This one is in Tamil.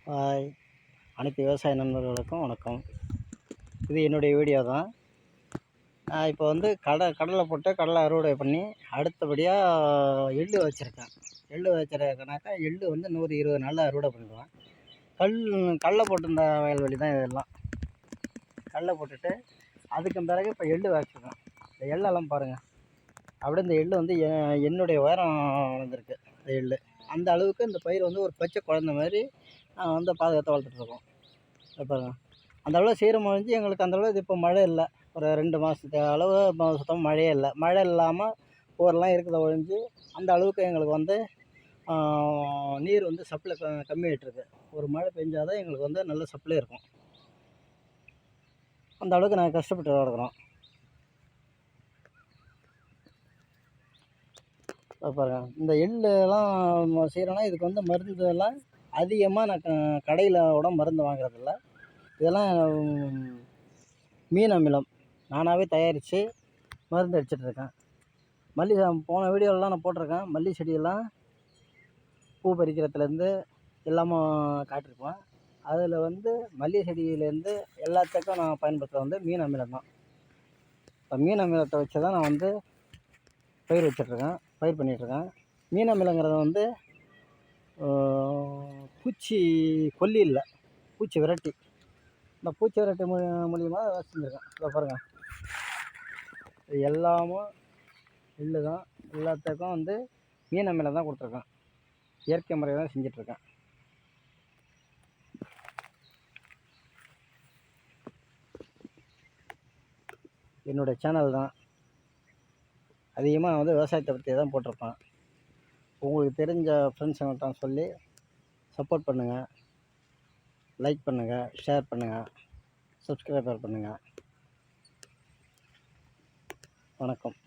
ஹாய், அனைத்து விவசாய நண்பர்களுக்கும் வணக்கம். இது என்னுடைய வீடியோ தான். நான் இப்போ வந்து கடலை போட்டு கடலை அறுவடை பண்ணி அடுத்தபடியாக எள்ளு வச்சுருக்கேன். எள்ளு வச்சுருக்கேனாக்கா எள்ளு வந்து 120 நாளில் அறுவடை பண்ணிடுவேன். கடலை போட்டிருந்த வயல்வெளி தான் இதெல்லாம். கடலை போட்டுட்டு அதுக்கு பிறகு இப்போ எள்ளு வச்சுருக்கேன். இந்த எள்ளெல்லாம் பாருங்கள், அப்படியே இந்த எள்ளு வந்து என்னுடைய உயரம் வளர்ந்துருக்கு. இந்த எள்ளு அந்த அளவுக்கு இந்த பயிர் வந்து ஒரு பச்சை குழந்த மாதிரி நாங்கள் வந்து பாதுகாத்து வளர்த்துட்ருக்கோம். பாருங்கள், அந்த அளவு சீரமழிஞ்சு எங்களுக்கு அந்த அளவு இது இப்போ மழை இல்லை. ஒரு 2 மாதத்து அளவு சுத்தமாக மழையே இல்லை. மழை இல்லாமல் போரெல்லாம் இருக்கிறத ஒழிஞ்சு அந்த அளவுக்கு எங்களுக்கு வந்து நீர் வந்து சப்ளை கம்மியாகிட்டுருக்கு. ஒரு மழை பெஞ்சால் தான் எங்களுக்கு வந்து நல்ல சப்ளை இருக்கும். அந்த அளவுக்கு நாங்கள் கஷ்டப்பட்டு வளர்க்குறோம். பாருங்கள், இந்த எள்ளுலாம் செய்கிறோன்னா இதுக்கு வந்து மருந்து எல்லாம் அதிகமாக நான் கடையில் கூட மருந்து வாங்குறதில்ல. இதெல்லாம் மீன் அமிலம் நானாகவே தயாரித்து மருந்து அடிச்சிட்ருக்கேன். போன வீடியோலலாம் நான் போட்டிருக்கேன். மல்லி செடியெல்லாம் பூ பறிக்கிறதுலேருந்து எல்லாமும் காட்டியிருப்பேன். அதில் வந்து மல்லிகை செடியிலேருந்து எல்லாத்துக்கும் நான் பயன்படுத்துகிறது வந்து மீன் அமிலம் தான். இப்போ மீன் அமிலத்தை வச்சு தான் நான் வந்து பயிர் பண்ணிகிட்ருக்கேன். மீன் அமிலங்கிறது வந்து பூச்சி கொல்லி இல்லை, பூச்சி விரட்டி. இந்த பூச்சி விரட்டி மூலியமாக செஞ்சுருக்கேன். இதை பாருங்கள், இது எல்லாமும் எள்ளு தான். எல்லாத்துக்கும் வந்து மீன் அமிலம் தான் கொடுத்துருக்கேன். இயற்கை முறையில் தான் செஞ்சிட்ருக்கேன். என்னுடைய சேனல் தான். அதிகமாக நான் வந்து விவசாயத்தை பற்றி தான் போட்டிருப்பேன். உங்களுக்கு தெரிஞ்ச ஃப்ரெண்ட்ஸுங்கள்ட்ட சொல்லி சப்போர்ட் பண்ணுங்கள், லைக் பண்ணுங்கள், ஷேர் பண்ணுங்கள், சப்ஸ்கிரைபர் பண்ணுங்கள். வணக்கம்.